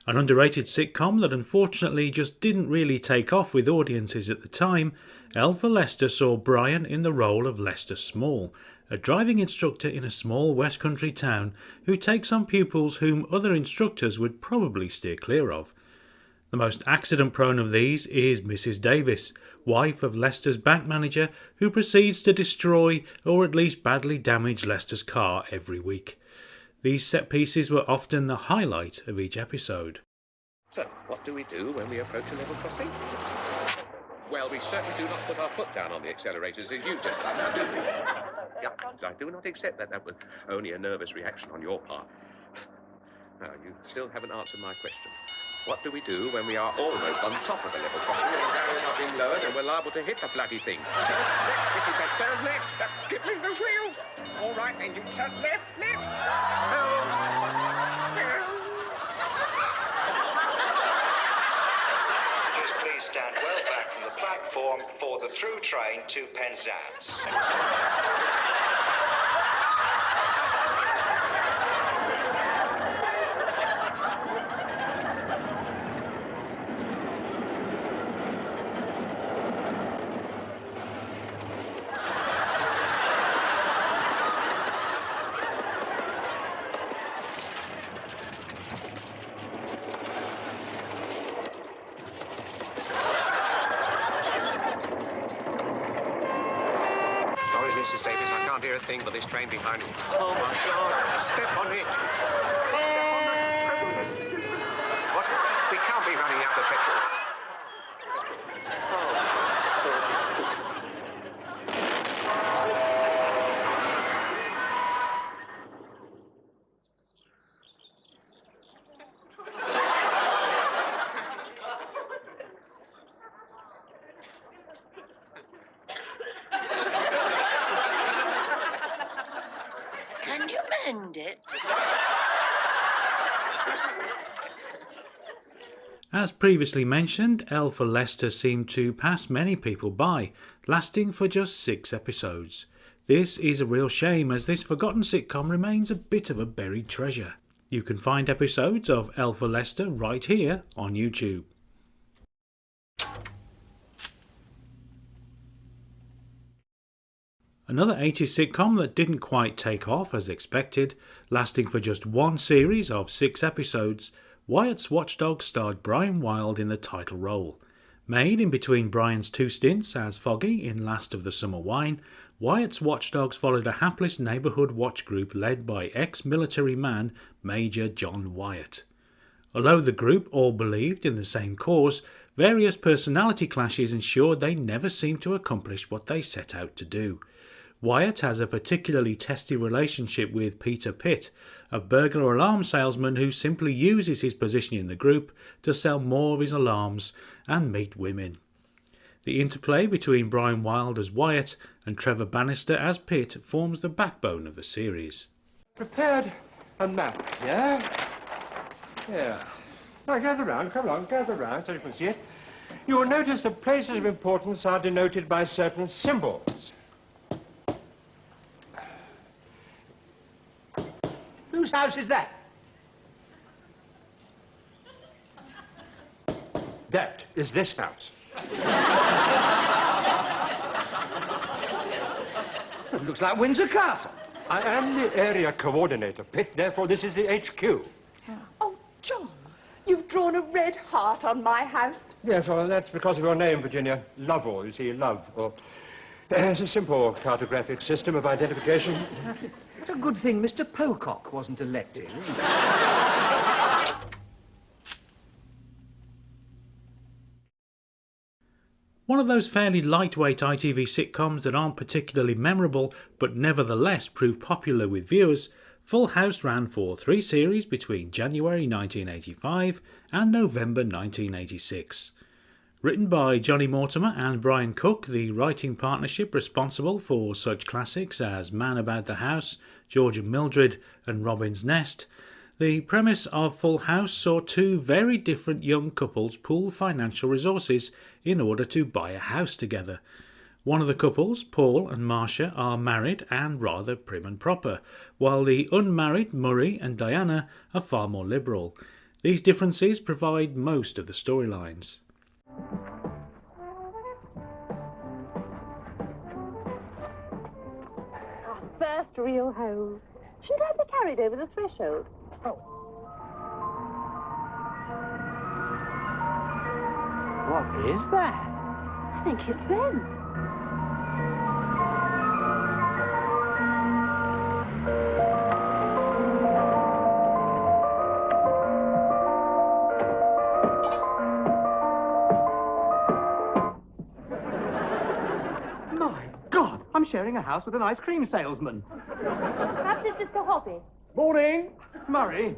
An underrated sitcom that unfortunately just didn't really take off with audiences at the time, Alpha Lester saw Brian in the role of Lester Small, a driving instructor in a small West Country town who takes on pupils whom other instructors would probably steer clear of. The most accident-prone of these is Mrs. Davis, wife of Lester's bank manager, who proceeds to destroy or at least badly damage Lester's car every week. These set pieces were often the highlight of each episode. So, what do we do when we approach a level crossing? Well, we certainly do not put our foot down on the accelerators as you just done now, do we? Yeah, I do not accept that. That was only a nervous reaction on your part. Now, you still haven't answered my question. What do we do when we are almost on top of a level crossing and the barriers are being lowered and we're liable to hit the bloody thing? This is the turn left. Give me the wheel. All right, then you turn left. Just please stand well back from the platform for the through train to Penzance. Mrs. Davis, I can't hear a thing but this train behind me. Oh, my God. Step on it. What? We can't be running out of petrol. Can you mend it? As previously mentioned, Alpha Lester seemed to pass many people by, lasting for just 6 episodes. This is a real shame, as this forgotten sitcom remains a bit of a buried treasure. You can find episodes of Alpha Lester right here on YouTube. Another 80s sitcom that didn't quite take off as expected, lasting for just one series of 6 episodes, Wyatt's Watchdog starred Brian Wilde in the title role. Made in between Brian's 2 stints as Foggy in Last of the Summer Wine, Wyatt's Watchdogs followed a hapless neighbourhood watch group led by ex-military man Major John Wyatt. Although the group all believed in the same cause, various personality clashes ensured they never seemed to accomplish what they set out to do. Wyatt has a particularly testy relationship with Peter Pitt, a burglar alarm salesman who simply uses his position in the group to sell more of his alarms and meet women. The interplay between Brian Wilde as Wyatt and Trevor Bannister as Pitt forms the backbone of the series. Prepared a map, yeah? Yeah. Now gather round, come along, gather round so you can see it. You will notice that places of importance are denoted by certain symbols. Whose house is that? That is this house. It looks like Windsor Castle. I am the area coordinator, Pitt, therefore this is the HQ. Oh, John, you've drawn a red heart on my house. Yes, well, that's because of your name, Virginia. Lovell, you see, love. Or, it's a simple cartographic system of identification. It's a good thing Mr. Pocock wasn't elected. One of those fairly lightweight ITV sitcoms that aren't particularly memorable but nevertheless prove popular with viewers, Full House ran for 3 series between January 1985 and November 1986. Written by Johnny Mortimer and Brian Cook, the writing partnership responsible for such classics as Man About the House, George and Mildred and Robin's Nest, the premise of Full House saw 2 very different young couples pool financial resources in order to buy a house together. One of the couples, Paul and Marcia, are married and rather prim and proper, while the unmarried Murray and Diana are far more liberal. These differences provide most of the storylines. Our first real home. Shouldn't I be carried over the threshold? Oh. What is that? I think it's them. My God, I'm sharing a house with an ice cream salesman. Perhaps it's just a hobby. Morning. Murray,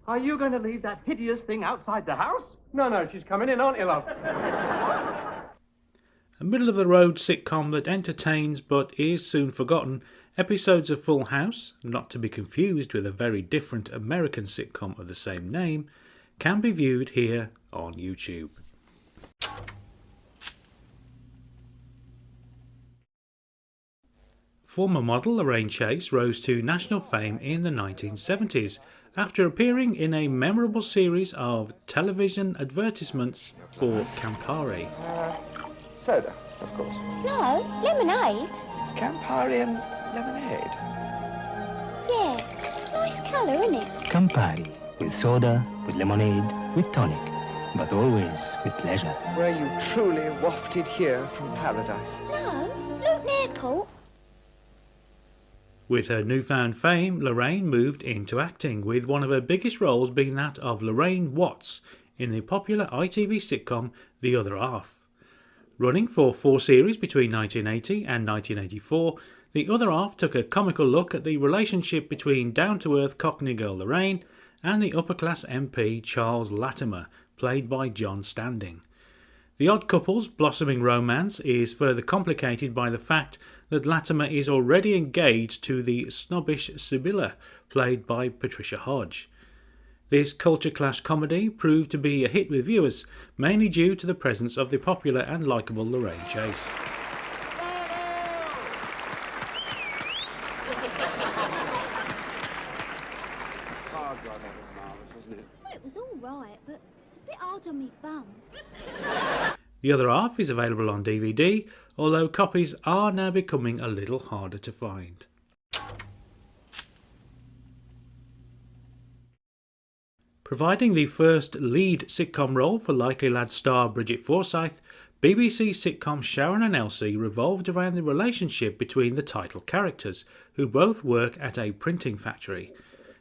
are you going to leave that hideous thing outside the house? No, she's coming in, aren't you, love? A middle-of-the-road sitcom that entertains but is soon forgotten, episodes of Full House, not to be confused with a very different American sitcom of the same name, can be viewed here on YouTube. Former model Lorraine Chase rose to national fame in the 1970s after appearing in a memorable series of television advertisements for Campari. Soda, of course. No, lemonade. Campari and lemonade. Yeah, nice colour, isn't it? Campari, with soda, with lemonade, with tonic, but always with pleasure. Were you truly wafted here from paradise? No, Luton Airport. With her newfound fame, Lorraine moved into acting, with one of her biggest roles being that of Lorraine Watts in the popular ITV sitcom The Other Half. Running for 4 series between 1980 and 1984, The Other Half took a comical look at the relationship between down-to-earth Cockney girl Lorraine and the upper-class MP Charles Latimer, played by John Standing. The odd couple's blossoming romance is further complicated by the fact that Latimer is already engaged to the snobbish Sibylla, played by Patricia Hodge. This culture clash comedy proved to be a hit with viewers, mainly due to the presence of the popular and likeable Lorraine Chase. Oh, God, that was marvellous, wasn't it? Well, it was all right, but it's a bit hard on me bum. The other half is available on DVD, although copies are now becoming a little harder to find. Providing the first lead sitcom role for Likely Lads star Bridget Forsyth, BBC sitcom Sharon and Elsie revolved around the relationship between the title characters, who both work at a printing factory.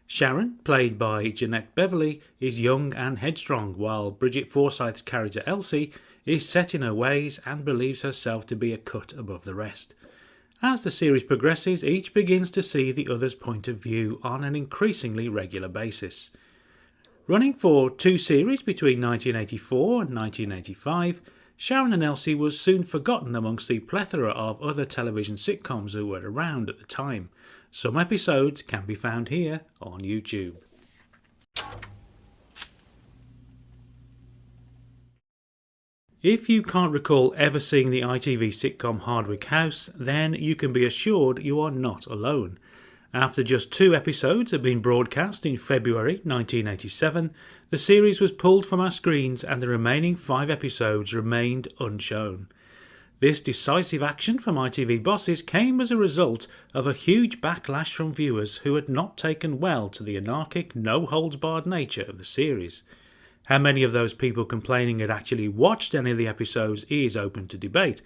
Sharon, played by Jeanette Beverly, is young and headstrong, while Bridget Forsyth's character Elsie is set in her ways and believes herself to be a cut above the rest. As the series progresses, each begins to see the other's point of view on an increasingly regular basis. Running for 2 series between 1984 and 1985, Sharon and Elsie was soon forgotten amongst the plethora of other television sitcoms that were around at the time. Some episodes can be found here on YouTube. If you can't recall ever seeing the ITV sitcom Hardwick House, then you can be assured you are not alone. After just 2 episodes had been broadcast in February 1987, the series was pulled from our screens and the remaining 5 episodes remained unshown. This decisive action from ITV bosses came as a result of a huge backlash from viewers who had not taken well to the anarchic, no-holds-barred nature of the series. How many of those people complaining had actually watched any of the episodes is open to debate,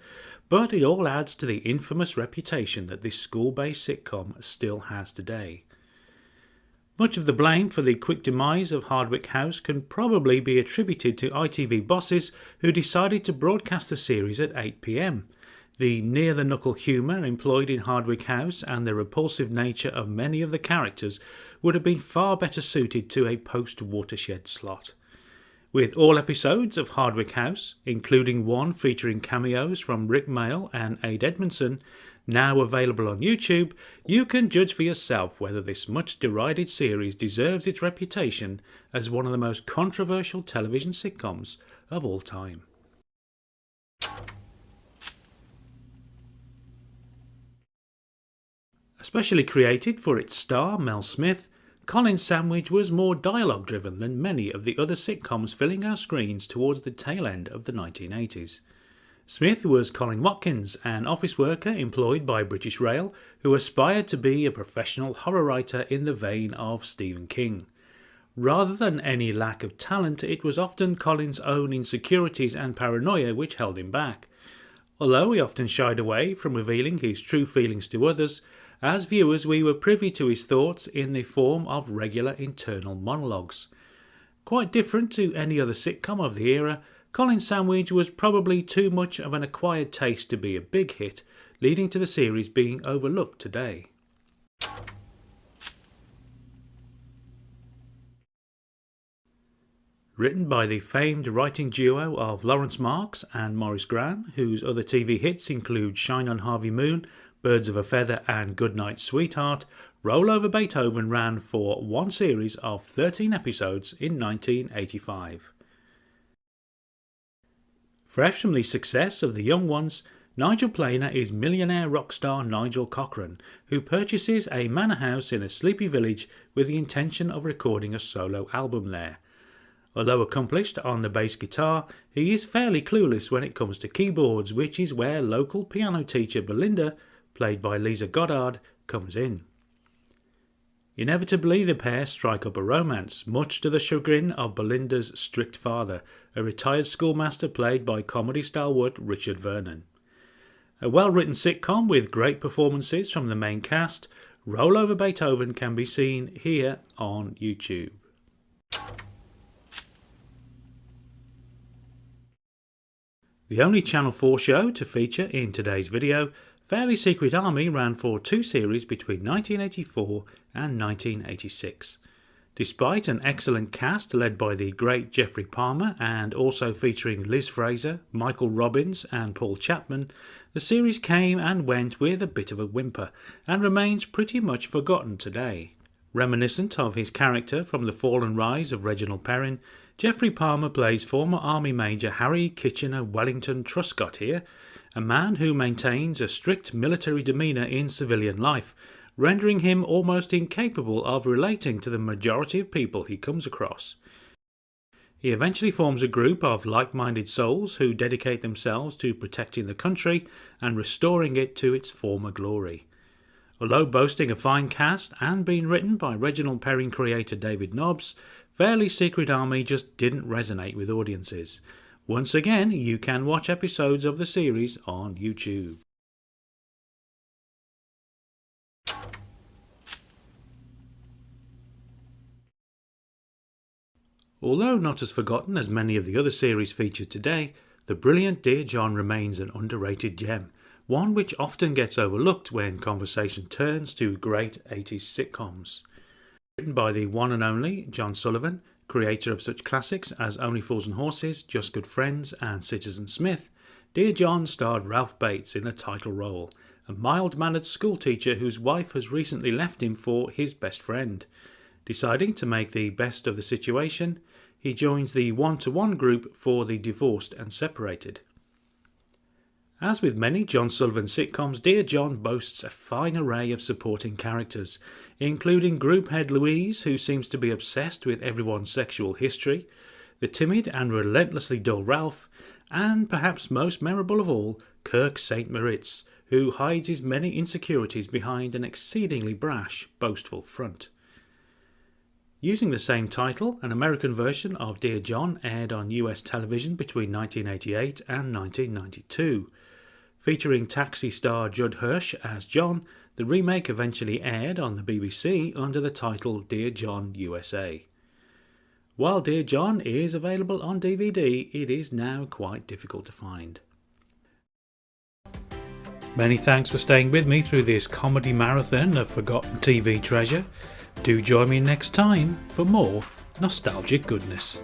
but it all adds to the infamous reputation that this school-based sitcom still has today. Much of the blame for the quick demise of Hardwick House can probably be attributed to ITV bosses who decided to broadcast the series at 8 p.m. The near-the-knuckle humour employed in Hardwick House and the repulsive nature of many of the characters would have been far better suited to a post-Watershed slot. With all episodes of Hardwick House, including one featuring cameos from Rick Mayall and Ade Edmondson, now available on YouTube, you can judge for yourself whether this much derided series deserves its reputation as one of the most controversial television sitcoms of all time. Especially created for its star Mel Smith, Colin Sandwich was more dialogue-driven than many of the other sitcoms filling our screens towards the tail end of the 1980s. Smith was Colin Watkins, an office worker employed by British Rail who aspired to be a professional horror writer in the vein of Stephen King. Rather than any lack of talent, it was often Colin's own insecurities and paranoia which held him back. Although he often shied away from revealing his true feelings to others, as viewers we were privy to his thoughts in the form of regular internal monologues. Quite different to any other sitcom of the era, Colin Sandwich was probably too much of an acquired taste to be a big hit, leading to the series being overlooked today. Written by the famed writing duo of Lawrence Marks and Maurice Gran, whose other TV hits include Shine on Harvey Moon, Birds of a Feather and Goodnight Sweetheart, Roll Over Beethoven ran for one series of 13 episodes in 1985. Fresh from the success of The Young Ones, Nigel Planer is millionaire rock star Nigel Cochran, who purchases a manor house in a sleepy village with the intention of recording a solo album there. Although accomplished on the bass guitar, he is fairly clueless when it comes to keyboards, which is where local piano teacher Belinda, played by Lisa Goddard, comes in. Inevitably, the pair strike up a romance, much to the chagrin of Belinda's strict father, a retired schoolmaster played by comedy stalwart Richard Vernon. A well-written sitcom with great performances from the main cast, Roll Over Beethoven can be seen here on YouTube. The only Channel 4 show to feature in today's video, Fairly Secret Army ran for 2 series between 1984 and 1986. Despite an excellent cast led by the great Geoffrey Palmer and also featuring Liz Fraser, Michael Robbins and Paul Chapman, the series came and went with a bit of a whimper and remains pretty much forgotten today. Reminiscent of his character from The Fall and Rise of Reginald Perrin, Geoffrey Palmer plays former Army Major Harry Kitchener Wellington Truscott here, a man who maintains a strict military demeanour in civilian life, rendering him almost incapable of relating to the majority of people he comes across. He eventually forms a group of like-minded souls who dedicate themselves to protecting the country and restoring it to its former glory. Although boasting a fine cast and being written by Reginald Perrin creator David Nobbs, Fairly Secret Army just didn't resonate with audiences. Once again, you can watch episodes of the series on YouTube. Although not as forgotten as many of the other series featured today, the brilliant Dear John remains an underrated gem, one which often gets overlooked when conversation turns to great 80s sitcoms. Written by the one and only John Sullivan, creator of such classics as Only Fools and Horses, Just Good Friends and Citizen Smith, Dear John starred Ralph Bates in a title role, a mild-mannered schoolteacher whose wife has recently left him for his best friend. Deciding to make the best of the situation, he joins the one-to-one group for the divorced and separated. As with many John Sullivan sitcoms, Dear John boasts a fine array of supporting characters, including group head Louise, who seems to be obsessed with everyone's sexual history, the timid and relentlessly dull Ralph, and perhaps most memorable of all, Kirk St. Moritz, who hides his many insecurities behind an exceedingly brash, boastful front. Using the same title, an American version of Dear John aired on US television between 1988 and 1992. Featuring Taxi star Judd Hirsch as John, the remake eventually aired on the BBC under the title Dear John USA. While Dear John is available on DVD, it is now quite difficult to find. Many thanks for staying with me through this comedy marathon of forgotten TV treasure. Do join me next time for more nostalgic goodness.